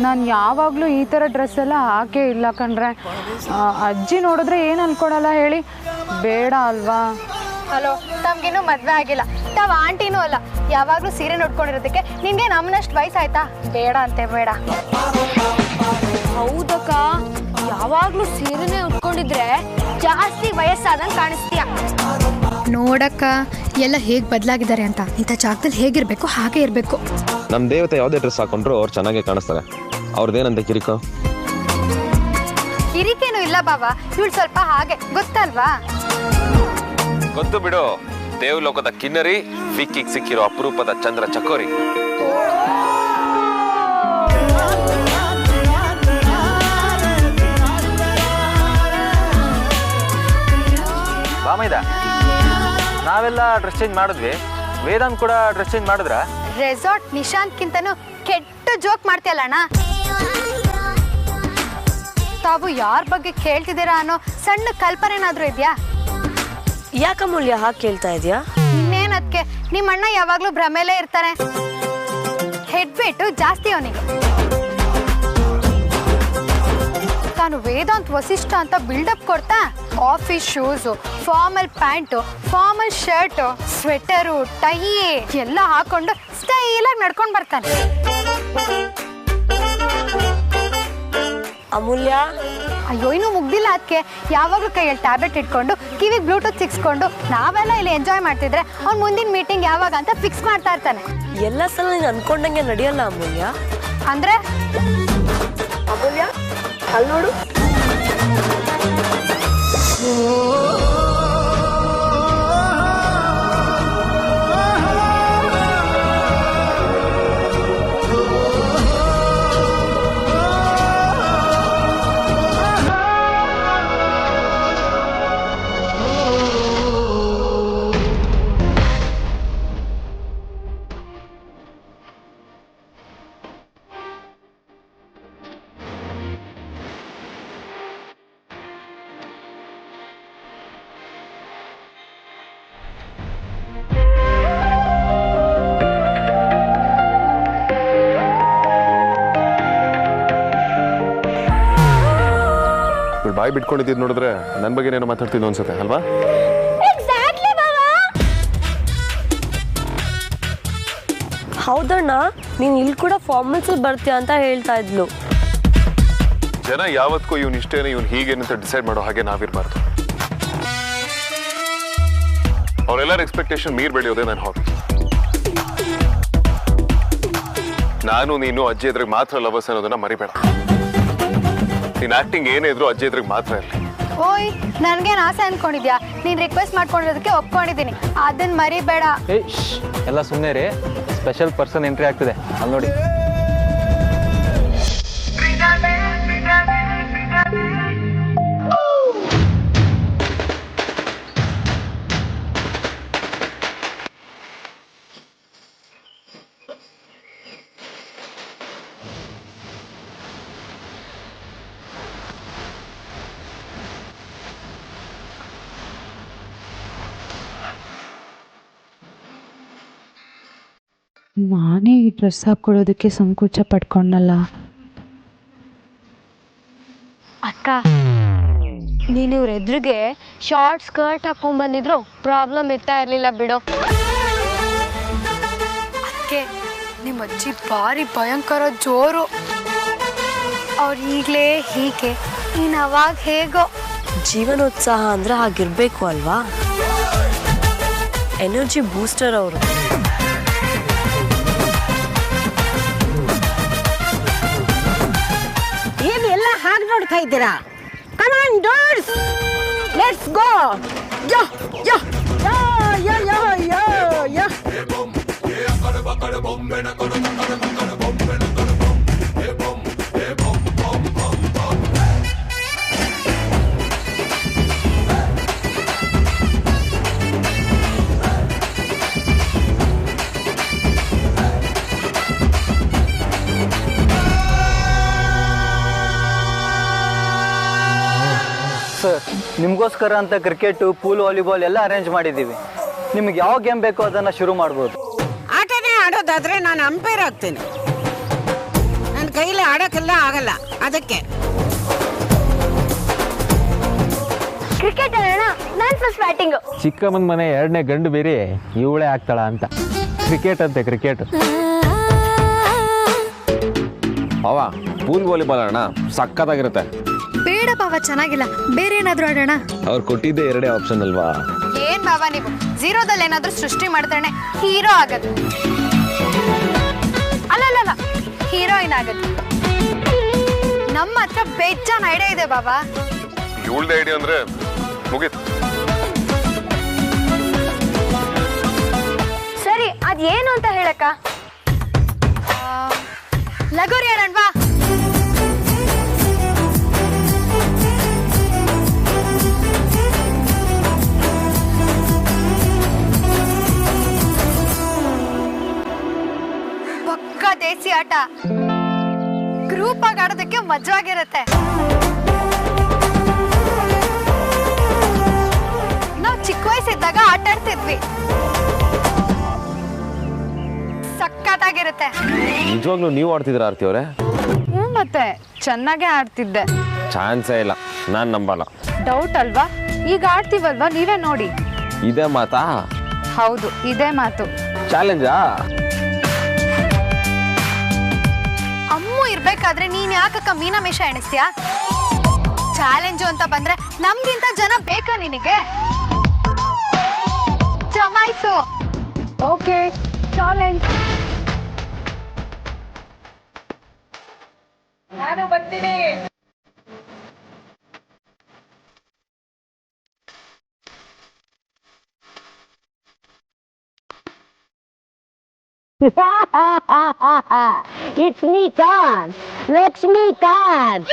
ನಾನು ಯಾವಾಗಲೂ ಈ ಥರ ಡ್ರೆಸ್ ಎಲ್ಲ ಹಾಕೇ ಇಲ್ಲ ಕಣ್ರೆ. ಅಜ್ಜಿ ನೋಡಿದ್ರೆ ಏನು ಅನ್ಕೊಡಲ್ಲ ಹೇಳಿ, ಬೇಡ ಅಲ್ವಾ? ಹಲೋ, ತಮ್ಗಿನ್ನೂ ಮದುವೆ ಆಗಿಲ್ಲ, ತಾವು ಆಂಟಿನೂ ಅಲ್ಲ, ಯಾವಾಗಲೂ ಸೀರೆ ನೋಡ್ಕೊಂಡಿರೋದಕ್ಕೆ ನಿನಗೆ ನಮ್ಮನಷ್ಟು ವಯಸ್ಸಾಯ್ತಾ? ಬೇಡ ಅಂತೆ, ಬೇಡ. ಹೌದಕ್ಕ, ಯಾವಾಗ್ಲೂ ಸೀರೆನೇ ಉಟ್ಕೊಂಡಿದ್ರೆ ಜಾಸ್ತಿ ವಯಸ್ಸಾದಂಗೆ ಕಾಣಿಸ್ತೀಯ. ನೋಡಕ್ಕ, ಎಲ್ಲ ಹೇಗೆ ಬದಲಾಗಿದ್ದಾರೆ ಅಂತ. ಇಂಥ ಜಾಗದಲ್ಲಿ ಹೇಗಿರಬೇಕು ಹಾಗೆ ಇರಬೇಕು. ನಮ್ಮ ದೇವತೆ ಯಾವುದೇ ಡ್ರೆಸ್ ಹಾಕೊಂಡ್ರು ಅವ್ರು ಚೆನ್ನಾಗೇ ಕಾಣಿಸ್ತಾರೆ. ಅವ್ರದ್ದೇನಂತೆ ಕಿರಿಕೋ? ಕಿರಿಕೇನು ಇಲ್ಲ ಬಾಬಾ, ಇವಳು ಸ್ವಲ್ಪ ಹಾಗೆ, ಗೊತ್ತಲ್ವಾ? ಗೊತ್ತು ಬಿಡು, ದೇವಲೋಕದ ಕಿನ್ನರಿ, ಫಿಕ್ಕಿಗೆ ಸಿಕ್ಕಿರೋ ಅಪರೂಪದ ಚಂದ್ರ ಚಕೋರಿ. ಬಾಮೈದ, ನಾವೆಲ್ಲ ಡ್ರೆಸ್ ಚೇಂಜ್ ಮಾಡಿದ್ವಿ, ವೇದಾಂತ್ ಕೂಡ ಡ್ರೆಸ್ ಚೇಂಜ್ ಮಾಡಿದ್ರ? ರೆಸಾರ್ಟ್ ನಿಶಾಂತ್ಕಿಂತನೂ ಕೆಟ್ಟ ಜೋಕ್ ಮಾಡ್ತೀಯಲ್ಲ ಅಣ್ಣ. ತಾವು ಯಾರ ಬಗ್ಗೆ ಕೇಳ್ತಿದ್ದೀರಾ ಅನ್ನೋ ಸಣ್ಣ ಕಲ್ಪನೆನಾದ್ರೂ ಇದೆಯಾ? ಯಾಕಮೂಲ್ಯ ಹಾಗೆ ಕೇಳ್ತಾ ಇದೆಯಾ? ಇನ್ನೇನದಕ್ಕೆ, ನಿಮ್ಮ ಅಣ್ಣ ಯಾವಾಗಲೂ ಭ್ರಮೇಲೇ ಇರ್ತಾನೆ. ಹೆಡ್ ವೇಟು ಜಾಸ್ತಿ ಅವನಿಗೆ. ತಾನು ವೇದಾಂತ್ ವಸಿಷ್ಠ ಅಂತ ಬಿಲ್ಡಪ್ ಕೊಡ್ತಾ office shoes, formal pant, formal shirt, sweater, tie ಎಲ್ಲ ಹಾಕೊಂಡು ಸ್ಟೈಲಾಗಿ ನಡ್ಕೊಂಡು ಬರ್ತಾನೆ. ಅಮೂಲ್ಯ, ಅಯ್ಯೋ, ಇನ್ನೂ ಮುಗ್ದಿಲ್ಲ ಅದಕ್ಕೆ. ಯಾವಾಗಲೂ ಕೈಯಲ್ಲಿ ಟ್ಯಾಬ್ಲೆಟ್ ಇಟ್ಕೊಂಡು ಕಿವಿಗೆ ಬ್ಲೂಟೂತ್ ಸಿಕ್ಸ್ಕೊಂಡು ನಾವೆಲ್ಲ ಇಲ್ಲಿ ಎಂಜಾಯ್ ಮಾಡ್ತಿದ್ರೆ ಅವ್ನು ಮುಂದಿನ ಮೀಟಿಂಗ್ ಯಾವಾಗ ಅಂತ ಫಿಕ್ಸ್ ಮಾಡ್ತಾ ಇರ್ತಾನೆ. ಎಲ್ಲ ಸಲ ನೀನು ಅನ್ಕೊಂಡಂಗೆ ನಡೆಯಲ್ಲ ಅಮೂಲ್ಯ. ಅಂದ್ರೆ ಅಮೂಲ್ಯ, ಅಲ್ಲಿ ನೋಡು. ಬಾಯಿ ಬಿಟ್ಕೊಂಡಿದ್ದು ನೋಡಿದ್ರೆ ನನ್ನ ಬಗ್ಗೆ ಏನೋ ಮಾತಾಡ್ತಿದ್ದು ಅನ್ಸುತ್ತೆ ಅಲ್ವಾ? ಹೌದಣ್ಣ, ನೀನು ಇಲ್ಲಿ ಕೂಡ ಫಾರ್ಮಲ್ಸ್ ಬರ್ತೀಯ ಅಂತ ಹೇಳ್ತಾ ಇದ್ಲು. ಜನ ಯಾವತ್ತೂ ಇವ್ನು ಇಷ್ಟೇನೆ, ಇವ್ನು ಹೀಗೇನಂತ ಡಿಸೈಡ್ ಮಾಡೋ ಹಾಗೆ ನಾವಿರಬಾರ್ದು. ಅವರೆಲ್ಲರ ಎಕ್ಸ್ಪೆಕ್ಟೇಷನ್ ಮೀರ್ ಬೆಳೆಯೋದೇ ನನ್ನ ಹಾಬಿ. ನಾನು ನೀನು ಅಜ್ಜಿ ಎದುರಿಗೆ ಮಾತ್ರ ಲವರ್ಸ್ ಅನ್ನೋದನ್ನ ಮರಿಬೇಡ. ನೀನ್ ಆಕ್ಟಿಂಗ್ ಏನೇ ಇದ್ರು ಅಜ್ಜಿ ಎದುರಿಗೆ ಮಾತ್ರ ಇರಲಿ. ಓಯ್, ನನ್ಗೇನು ಆಸೆ ಅನ್ಕೊಂಡಿದ್ಯಾ? ನೀನ್ ರಿಕ್ವೆಸ್ಟ್ ಮಾಡ್ಕೊಂಡಿರೋದಕ್ಕೆ ಒಪ್ಕೊಂಡಿದ್ದೀನಿ, ಅದನ್ನ ಮರಿಬೇಡ. ಎಲ್ಲ ಸುಮ್ಮನೆ ರೀ, ಸ್ಪೆಷಲ್ ಪರ್ಸನ್ ಎಂಟ್ರಿ ಆಗ್ತಿದೆ, ಅಲ್ಲಿ ನೋಡಿ. ನಾನೇ ಈ ಡ್ರೆಸ್ ಹಾಕ್ಕೊಳ್ಳೋದಕ್ಕೆ ಸಂಕೋಚ ಪಡ್ಕೊಂಡಲ್ಲ. ಅಕ್ಕ, ನೀನು ಇವ್ರ ಎದುರಿಗೆ ಶಾರ್ಟ್ ಸ್ಕರ್ಟ್ ಹಾಕೊಂಡ್ ಬಂದಿದ್ರು ಪ್ರಾಬ್ಲಮ್ ಇರ್ತಾ ಇರಲಿಲ್ಲ ಬಿಡು. ಅದಕ್ಕೆ ನಿಮ್ಮ ಅಜ್ಜಿ ಭಾರಿ ಭಯಂಕರ ಜೋರು. ಅವ್ರು ಈಗಲೇ ಹೀಗೆ, ನೀನು ಅವಾಗ ಹೇಗೋ. ಜೀವನೋತ್ಸಾಹ ಅಂದ್ರೆ ಹಾಗಿರ್ಬೇಕು ಅಲ್ವಾ? ಎನರ್ಜಿ ಬೂಸ್ಟರ್ ಅವರು. ಏನೆಲ್ಲ ಹಾಗೆ ನೋಡ್ತಾ ಇದ್ದೀರಾ? ಕಮ್ ಆನ್ ಡರ್ಸ್, let's go. Yo yo yo yo yo yo. Sir, ನಿಮಗೋಸ್ಕರ ಅಂತ ಕ್ರಿಕೆಟು, ಪೂಲ್, ವಾಲಿಬಾಲ್ ಎಲ್ಲ ಅರೇಂಜ್ ಮಾಡಿದ್ದೀವಿ. ನಿಮ್ಗೆ ಯಾವ ಗೇಮ್ ಬೇಕೋ ಅದನ್ನು ಶುರು ಮಾಡ್ಬೋದು. ಆಟನೇ ಆಡೋದಾದ್ರೆ ನಾನು ಅಂಪೈರ್ ಆಗ್ತೇನೆ. ನನ್ನ ಕೈಲಿ ಆಡೋಕ್ಕೆಲ್ಲ ಆಗಲ್ಲ, ಅದಕ್ಕೆ. ಕ್ರಿಕೆಟ್ ಆಡೋಣ, ನಾನು ಫಸ್ಟ್ ಬ್ಯಾಟಿಂಗು. ಚಿಕ್ಕಮ್ಮನ ಮನೆ ಎರಡನೇ ಗಂಡು ಬೇರೆ ಇವಳೇ ಆಗ್ತಾಳ ಅಂತ. ಕ್ರಿಕೆಟ್ ಅಂತೆ, ಕ್ರಿಕೆಟ್. ಅವ ಪೂಲ್ ವಾಲಿಬಾಲ್ ಅಣ್ಣ, ಸಕ್ಕತ್ತಾಗಿರುತ್ತೆ. ಬೇಡ ಬಾವ, ಚೆನ್ನಾಗಿಲ್ಲ, ಬೇರೆ ಏನಾದ್ರೂ ಆಡೋಣ. ಅವ್ರು ಕೊಟ್ಟಿದ್ದೆ ಎರಡೇ ಆಪ್ಷನ್ ಅಲ್ವಾ? ಏನ್ ಬಾವ ನೀವು ಝೀರೋದಲ್ಲಿ ಏನಾದ್ರೂ ಸೃಷ್ಟಿ ಮಾಡ್ತಾನೆ ಹೀರೋ ಆಗದು. ಅಲ್ಲಲ್ಲ, ಹೀರೋಯಿನ್ ಆಗದು. ನಮ್ಮ ಹತ್ರ ಬೇಜಾನ್ ಐಡಿಯಾ ಇದೆ ಬಾಬಾ. ಇವಳ್ದ ಐಡಿಯಾ ಅಂದ್ರೆ ಮುಗೀತು. ಸರಿ, ಅದೇನು ಅಂತ ಹೇಳಕ್ಕ? ಲಗೋರಿ ಆಡೋಣವಾ? ಪಕ್ಕ ದೇಸಿ ಆಟ, ಗ್ರೂಪ್ ಆಗಿ ಆಡೋದಕ್ಕೆ ಮಜವಾಗಿರುತ್ತೆ. ನಾವು ಚಿಕ್ಕ ವಯಸ್ಸಿದ್ದಾಗ ಆಟ ಆಡ್ತಿದ್ವಿ, ಸಕ್ಕತ್ತಾಗಿರುತ್ತೆ. ನಿಜವಾಗ್ಲೂ ನೀವು ಆಡ್ತಿದ್ರ ಆರ್ತಿ ಅವರೇ? ಮತ್ತೆ ಚೆನ್ನಾಗೇ ಆಡ್ತಿದ್ದೆ. ಚಾನ್ಸೇ ಇಲ್ಲ, ನಾನು ನಂಬಲ್ಲ. ಡೌಟ್ ಅಲ್ವಾ? ಈಗ ಆಡ್ತೀವಲ್ವಾ, ನೀವೇ ನೋಡಿ. ಇದೇ ಮಾತಾ? ಹೌದು, ಇದೇ ಮಾತು. ಚಾಲೆಂಜಾ? ಅಮ್ಮು ಇರ್ಬೇಕಾದ್ರೆ ನೀನ್ ಯಾಕಕ್ಕ ಮೀನಮೇಷ ಎಣಿಸ್ತೀಯಾ? ಚಾಲೆಂಜು ಅಂತ ಬಂದ್ರೆ ನಮ್ಗಿಂತ ಜನ ಬೇಕಾ ನಿನಗೆ? ಜಮಾಯಿಸು. Okay, challenge. ನಾನು ಬರ್ತೀನಿ. It's me, Khan. Lakshmikant.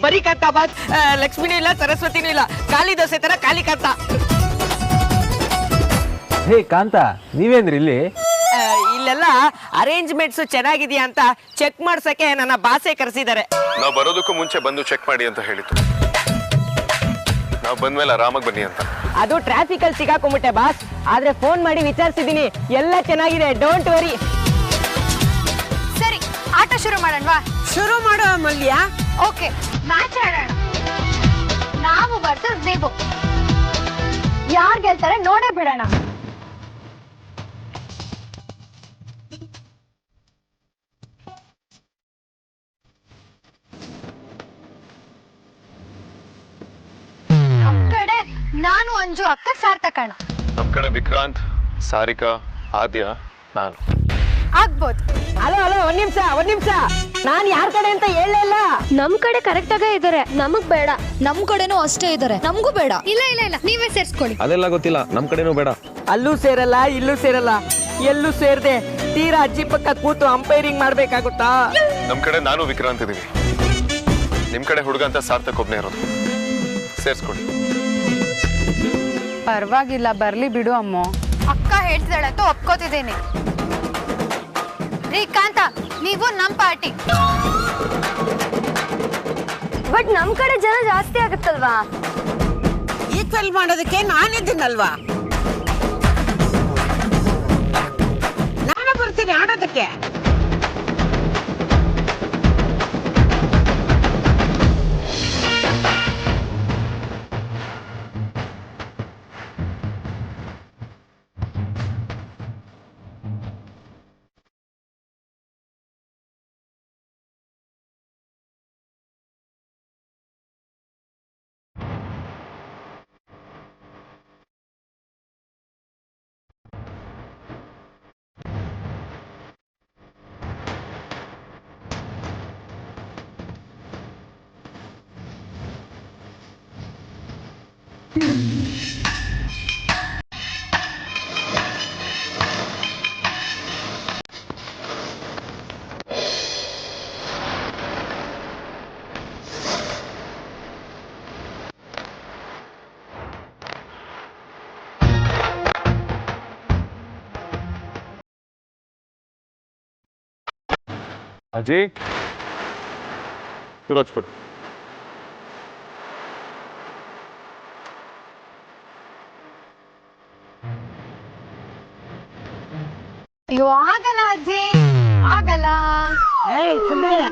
ಬರೀ ಕತ್ತ ಬಾತ್, ಲಕ್ಷ್ಮಿನೂ ಇಲ್ಲ, ಸರಸ್ವತಿನೂ ಇಲ್ಲ, ಖಾಲಿ ದೋಸೆ ತರ ಖಾಲಿ ಕತ್ತ. ಹೇ ಕಾಂತ, ನೀವೇನ್ರಿ ಇಲ್ಲಿ? ಇಲ್ಲೆಲ್ಲ ಅರೇಂಜ್ಮೆಂಟ್ಸ್ ಚೆನ್ನಾಗಿದೆಯಾ ಅಂತ ಚೆಕ್ ಮಾಡ್ಸಕ್ಕೆ ನನ್ನ ಬಾಸೆ ಕರೆಸಿದ್ದಾರೆ. ನಾವು ಬರೋದಕ್ಕೂ ಮುಂಚೆ ಬಂದು ಚೆಕ್ ಮಾಡಿ ಅಂತ ಹೇಳಿತ್ತು. ನಾವು ಬಂದ್ಮೇಲೆ ಆರಾಮಾಗಿ ಬನ್ನಿ ಅಂತ. ಅದು ಟ್ರಾಫಿಕ್ ಅಲ್ಲಿ ಸಿಗಾಕೊಂಡ್ಬಿಟ್ಟೆ ಬಾಸ್, ಆದ್ರೆ ಫೋನ್ ಮಾಡಿ ವಿಚಾರಿಸಿದೀನಿ, ಎಲ್ಲ ಚೆನ್ನಾಗಿದೆ, ಡೋಂಟ್ ವರಿ. ಸರಿ, ಆಟ ಶುರು ಮಾಡೋಣವಾ? ಶುರು ಮಾಡೋ ಮಲ್ಯ. ಓಕೆ, ಮ್ಯಾಚ್ ಆಡೋಣ. ನಾವು ವರ್ಸಸ್ ನೀವು. ಯಾರು ಗೆಲ್ತಾರೆ ನೋಡೇ ಬಿಡೋಣ. ಕಡೆ ನಾನು ಅಂಜು ಅಕ್ಕ ಸಾರ್ಥಕಣ. ನಮ್ ಕಡೆ ವಿಕ್ರಾಂತ್, ಸಾರಿಕಾ, ಆದ್ಯ, ನಾನು. ಆಗ್ಬೋದು. ಹಲೋ ಒಂದ್ ನಿಮಿಷ, ನಾನ್ ಯಾರ ಕಡೆ ಅಂತ ಹೇಳಲಿಲ್ಲ. ನಮ್ ಕಡೆ ಕರೆಕ್ಟ್ ಆಗೇ ಇದಾರೆ, ನಮಗ್ ಬೇಡ. ನಮ್ ಕಡೆನೂ ಅಷ್ಟೇ ಇದಾರೆ, ನಮಗೂ ಬೇಡ. ಇಲ್ಲ, ನೀವೇ ಸೇರ್ಸ್ಕೊಳ್ಳಿ. ಅದೆಲ್ಲ ಗೊತ್ತಿಲ್ಲ, ನಮ್ ಕಡೆನೂ ಬೇಡ. ಅಲ್ಲೂ ಸೇರಲ್ಲ, ಇಲ್ಲೂ ಸೇರಲ್ಲ, ಎಲ್ಲೂ ಸೇರ್ದೆ ತೀರಾ ಅಜ್ಜಿ ಪಕ್ಕ ಕೂತು ಅಂಪೈರಿಂಗ್ ಮಾಡ್ಬೇಕಾಗುತ್ತಾ? ನಮ್ ಕಡೆ ನಾನು ವಿಕ್ರಾಂತ್ ಇದೀವಿ. ನಿಮ್ ಕಡೆ ಹುಡುಗ ಅಂತ ಸಾರ್ಥಕ್ ಒಬ್ನೇ ಇರೋದು. ಸೇರ್ಸ್ಕೊಳ್ಳಿ. ಪರವಾಗಿಲ್ಲ, ಬರ್ಲಿ ಬಿಡು ಅಮ್ಮೋ. ಅಕ್ಕ ಹೇಳ್ತಿದ್ದಾಳೆ ಅಂತ ಒಪ್ಕೋತಿದ್ದೀನಿ. ರೀ ಕಾಂತ, ನೀವು ನಮ್ ಪಾರ್ಟಿ. ಬಟ್ ನಮ್ ಕಡೆ ಜನ ಜಾಸ್ತಿ ಆಗುತ್ತಲ್ವಾ? ಈಕ್ವಲ್ ಮಾಡೋದಕ್ಕೆ ನಾನಿದ್ದೀನಲ್ವಾ? ನಾನು ಬರ್ತೀನಿ ಆಡೋದಕ್ಕೆ. ಅಜಯ್, ಸುರಜ್ಪುರ್. ಅಯ್ಯೋ ಆಗಲ್ಲ ಅಜ್ಜಿ, ಆಗಲ್ಲ. ಏಯ್ ಸುಮ್ಮನೆ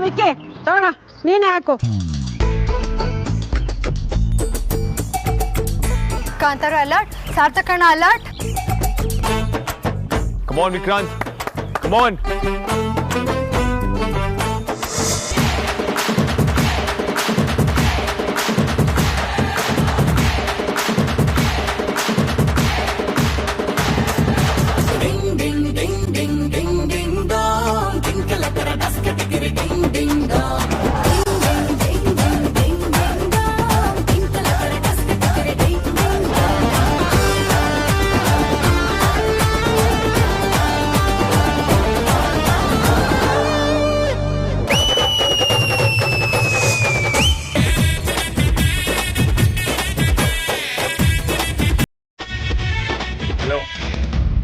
ಮಿಕ್ಕಿ ತಗೋಣ, ನೀನೇ ಹಾಕು. ಕಾಂತಾರ ಅಲರ್ಟ್, ಸಾರ್ಥಕಣ್ಣ alert. Come on, Vikrant. Come on.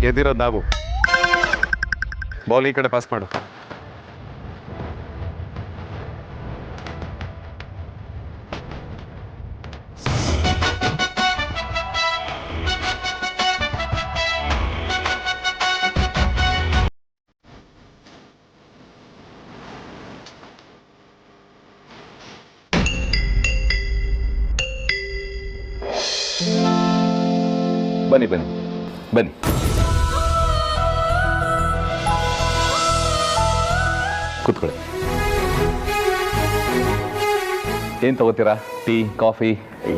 ಗೆದ್ದಿರೋದು ನಾವು. ಬಾಲ್ ಈ ಕಡೆ ಪಾಸ್ ಮಾಡು. ಬನ್ನಿ ಬನ್ನಿ ಬನ್ನಿ. ಕೂತ್ಕೊಳ್ಳಿ. ಏನು ತಗೋತೀರಾ? Tea, coffee?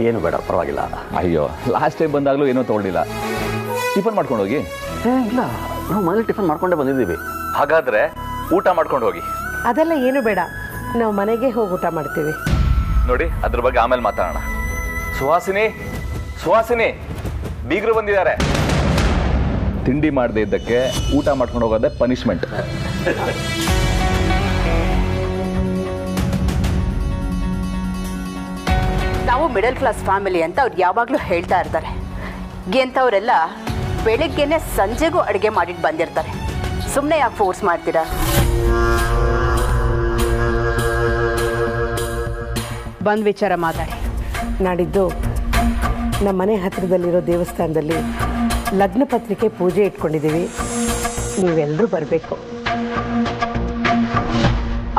ಏನು ಬೇಡ, ಪರವಾಗಿಲ್ಲ. ಅಯ್ಯೋ, ಲಾಸ್ಟ್ ಟೈಮ್ ಬಂದಾಗಲೂ ಏನೂ ತೊಗೊಂಡಿಲ್ಲ. ಟಿಫನ್ ಮಾಡ್ಕೊಂಡು ಹೋಗಿ. ಇಲ್ಲ, ನಾವು ಮನೇಲಿ ಟಿಫನ್ ಮಾಡ್ಕೊಂಡೇ ಬಂದಿದ್ದೀವಿ. ಹಾಗಾದ್ರೆ ಊಟ ಮಾಡ್ಕೊಂಡು ಹೋಗಿ. ಅದೆಲ್ಲ ಏನು ಬೇಡ, ನಾವು ಮನೆಗೆ ಹೋಗಿ ಊಟ ಮಾಡ್ತೀವಿ. ನೋಡಿ, ಅದ್ರ ಬಗ್ಗೆ ಆಮೇಲೆ ಮಾತಾಡೋಣ. ಸುಹಾಸಿನಿ, ಸುಹಾಸಿನಿ, ಬೀಗರು ಬಂದಿದ್ದಾರೆ. ತಿಂಡಿ ಮಾಡದೇ ಇದ್ದಕ್ಕೆ ಊಟ ಮಾಡ್ಕೊಂಡು ಹೋಗೋದೇ ಪನಿಷ್ಮೆಂಟ್. ನಾವು ಮಿಡಲ್ ಕ್ಲಾಸ್ ಫ್ಯಾಮಿಲಿ ಅಂತ ಅವ್ರು ಯಾವಾಗಲೂ ಹೇಳ್ತಾ ಇರ್ತಾರೆ. ಎಂಥವರೆಲ್ಲ ಬೆಳಿಗ್ಗೆನೆ ಸಂಜೆಗೂ ಅಡುಗೆ ಮಾಡಿಟ್ಟು ಬಂದಿರ್ತಾರೆ. ಸುಮ್ಮನೆ ಯಾಕೆ ಫೋರ್ಸ್ ಮಾಡ್ತೀರಾ? ಬಂದು ವಿಚಾರ ಮಾತಾಡಿ. ನಾಡಿದ್ದು ನಮ್ಮ ಮನೆ ಹತ್ತಿರದಲ್ಲಿರೋ ದೇವಸ್ಥಾನದಲ್ಲಿ ಲಗ್ನ ಪತ್ರಿಕೆ ಪೂಜೆ ಇಟ್ಕೊಂಡಿದ್ದೀವಿ. ನೀವೆಲ್ಲರೂ ಬರಬೇಕು.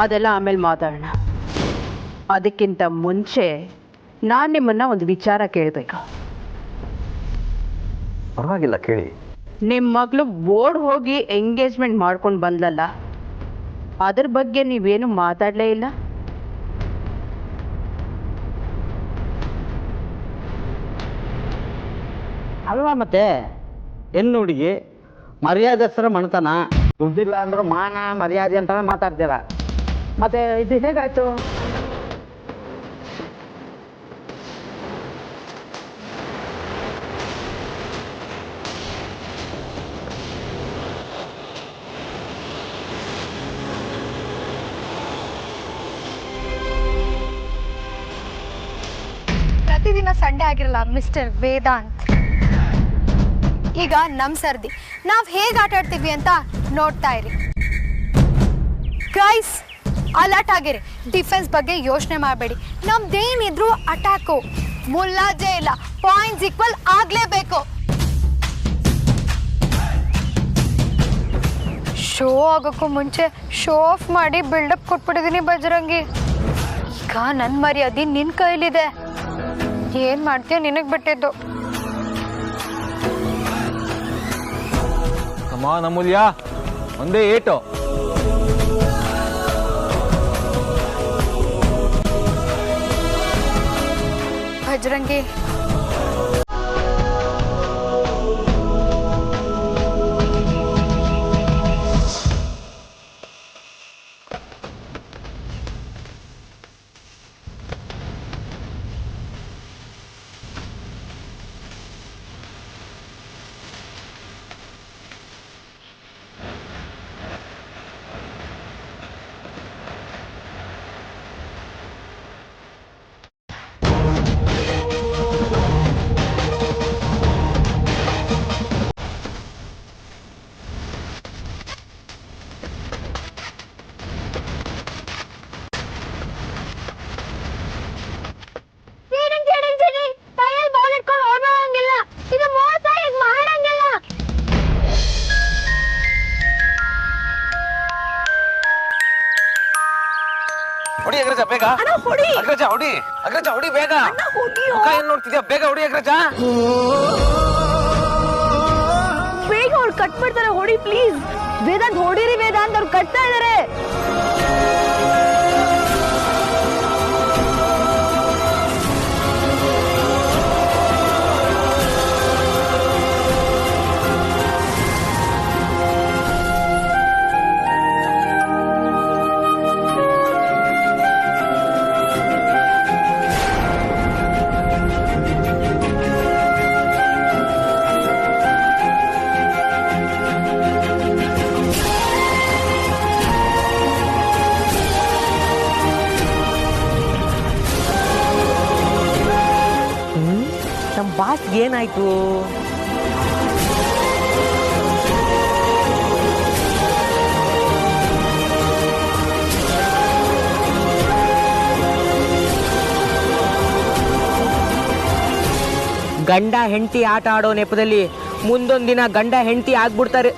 ಅದೆಲ್ಲ ಆಮೇಲೆ ಮಾತಾಡೋಣ. ಅದಕ್ಕಿಂತ ಮುಂಚೆ ನಾನು ನಿಮ್ಮನ್ನು ಒಂದು ವಿಚಾರ ಕೇಳಬೇಕು. ಪರವಾಗಿಲ್ಲ, ಕೇಳಿ. ನಿಮ್ಮ ಮಗಳು ಓಡ್ ಹೋಗಿ ಎಂಗೇಜ್ಮೆಂಟ್ ಮಾಡ್ಕೊಂಡು ಬಂದಲ್ಲ, ಅದ್ರ ಬಗ್ಗೆ ನೀವೇನು ಮಾತಾಡಲೇ ಇಲ್ಲ? ಅಲ್ವಾ ಮತ್ತೆ ಹೆಣ್ಣು ಹುಡುಗಿ ಮರ್ಯಾದೆಸ್ರ ಮಣ್ತನ, ದುಡ್ಡಿಲ್ಲ ಅಂದ್ರೂ ಮಾನ ಮರ್ಯಾದೆ ಅಂತಾನೆ ಮಾತಾಡ್ತೀರ. ಮತ್ತೆ ಇದು ಹೇಗಾಯ್ತು? ಪ್ರತಿದಿನ ಸಂಡೇ ಆಗಿರಲ್ಲ ಮಿಸ್ಟರ್ ವೇದಾಂತ್. ಈಗ ನಮ್ಮ ಸರ್ದಿ, ನಾವು ಹೇಗೆ ಆಟ ಆಡ್ತೀವಿ ಅಂತ ನೋಡ್ತಾ ಇರಿ. ಗೈಸ್, ಅಲರ್ಟ್ ಆಗಿರಿ. ಡಿಫೆನ್ಸ್ ಬಗ್ಗೆ ಯೋಚನೆ ಮಾಡಬೇಡಿ. ನಮ್ದೇನಿದ್ರು ಅಟ್ಯಾಕು, ಮುಲ್ಲಾಜೆ ಇಲ್ಲ. ಪಾಯಿಂಟ್ಸ್ ಈಕ್ವಲ್ ಆಗಲೇಬೇಕು. ಶೋ ಆಗೋಕ್ಕೂ ಮುಂಚೆ ಶೋ ಆಫ್ ಮಾಡಿ ಬಿಲ್ಡಪ್ ಕೊಟ್ಬಿಟ್ಟಿದ್ದೀನಿ ಬಜರಂಗಿ. ಈಗ ನನ್ನ ಮರ್ಯಾದೆ ನಿನ್ನ ಕೈಲಿದೆ. ಏನು ಮಾಡ್ತೀಯ ನಿನಗೆ ಬಿಟ್ಟಿದ್ದು. ಅಮೂಲ್ಯ, ಒಂದೇ ಏಟು. ಬಜರಂಗಿ, ಬೇಗ ಅಗ್ರಜ ಹೊಡಿ, ಅಗ್ರಜ ಹೊಡಿ ಬೇಗ. ಮುಖ ಏನ್ ನೋಡ್ತಿದ್ಯಾ, ಬೇಗ ಹೊಡಿ ಅಗ್ರಜ. ಬೇಗ ಅವ್ರು ಕಟ್ ಮಾಡ್ತಾರೆ, ಹೊಡಿ ಪ್ಲೀಸ್. ವೇದಾಂತ್ ಹೊಡಿರಿ, ವೇದಾಂತ್ ಅವ್ರು ಕಟ್ತಾ ಇದಾರೆ. ನಮ್ಮ ಬಾಸ್ ಏನಾಯ್ತು? ಗಂಡ ಹೆಂಡತಿ ಆಟ ಆಡೋ ನೆಪದಲ್ಲಿ ಮುಂದೊಂದು ದಿನ ಗಂಡ ಹೆಂಡತಿ ಆಗ್ಬಿಡ್ತಾರೆ.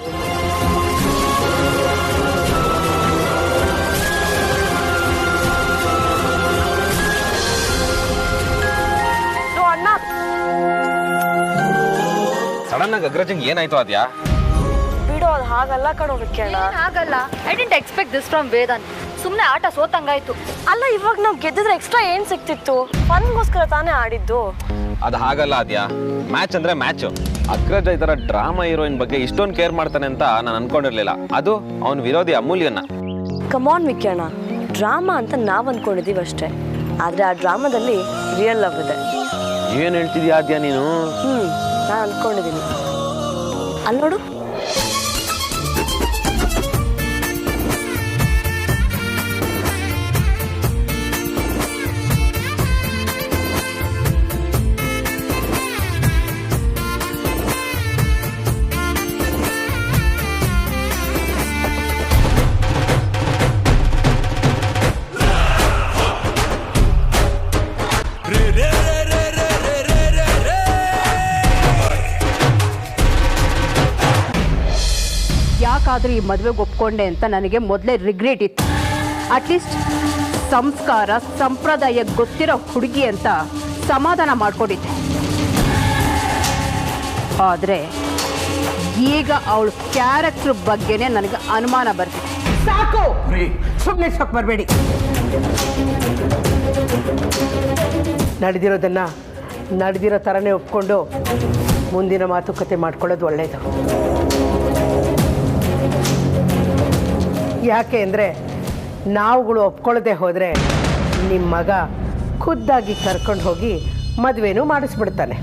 ಸಡನ್ ಆಗಿ ಅಗ್ರಜಂಗ್ ಏನಾಯ್ತು ಅದ್ಯಾ? ಬಿಡು, ಅದು ಹಾಗಲ್ಲ ಕಣೋ ವಿಕ್ರಣ. ಆಗಲ್ಲ. I didn't expect this from Vedant. ಸುಮ್ಮನೆ ಆಟ ಸೋತಂಗಾಯ್ತು. ಅಲ್ಲ, ಇವಾಗ ನಾವು ಗೆದ್ದಿದ್ರೆ ಎಕ್ಸ್ಟ್ರಾ ಏನ್ ಸಿಕ್ತಿತ್ತು? ಫನ್ಗೋಸ್ಕರ ತಾನೇ ಆಡಿದ್ದು. ಅದು ಹಾಗಲ್ಲ ಅದ್ಯಾ, ಮ್ಯಾಚ್ ಅಂದ್ರೆ ಮ್ಯಾಚ್. ಅಗ್ರಜ ಈ ತರ ಡ್ರಾಮಾ ಹೀರೋಯಿನ್ ಬಗ್ಗೆ ಇಷ್ಟೊಂದು ಕೇರ್ ಮಾಡ್ತಾನೆ ಅಂತ ನಾನು ಅನ್ಕೊಂಡಿರ್ಲಿಲ್ಲ. ಅದು ಅವನ ವಿರೋಧಿ ಅಮೂಲ್ಯನ. ಕಮಾನ್ ವಿಕ್ರಣ, ಡ್ರಾಮಾ ಅಂತ ನಾವ್ ಅನ್ಕೊಂಡಿದೀವಿ ಅಷ್ಟೇ, ಆದ್ರೆ ಆ ಡ್ರಾಮಾದಲ್ಲಿ ರಿಯಲ್ ಲವ್ ಇದೆ. ಏನ್ ಹೇಳ್ತಿದ್ಯಾ ಅದ್ಯಾ ನೀನು? ನಾನು ಅನ್ಕೊಂಡಿದ್ದೀನಿ. ಅಲ್ಲಿ ನೋಡು. ಯಾಕಾದ್ರೂ ಈ ಮದುವೆಗೆ ಒಪ್ಕೊಂಡೆ ಅಂತ ನನಗೆ ಮೊದಲೇ ರಿಗ್ರೆಟ್ ಇತ್ತು. ಅಟ್ಲೀಸ್ಟ್ ಸಂಸ್ಕಾರ ಸಂಪ್ರದಾಯ ಗೊತ್ತಿರೋ ಹುಡುಗಿ ಅಂತ ಸಮಾಧಾನ ಮಾಡ್ಕೊಂಡಿದ್ದೆ. ಆದರೆ ಈಗ ಅವಳ ಕ್ಯಾರೆಕ್ಟರ್ ಬಗ್ಗೆನೇ ನನಗೆ ಅನುಮಾನ ಬರ್ತಿದೆ. ಸಾಕು, ಸುಮ್ಮನೆ ಸಾಕು, ಬರಬೇಡಿ. ನಡೆದಿರೋದನ್ನ ನಡೆದಿರೋ ಥರನೇ ಒಪ್ಕೊಂಡು ಮುಂದಿನ ಮಾತುಕತೆ ಮಾಡ್ಕೊಳ್ಳೋದು ಒಳ್ಳೆಯದು. ಯಾಕೆ ಅಂದರೆ ನಾವುಗಳು ಒಪ್ಕೊಳ್ಳದೆ ಹೋದರೆ ನಿಮ್ಮ ಮಗ ಖುದ್ದಾಗಿ ಕರ್ಕೊಂಡು ಹೋಗಿ ಮದುವೆನೂ ಮಾಡಿಸ್ಬಿಡ್ತಾನೆ.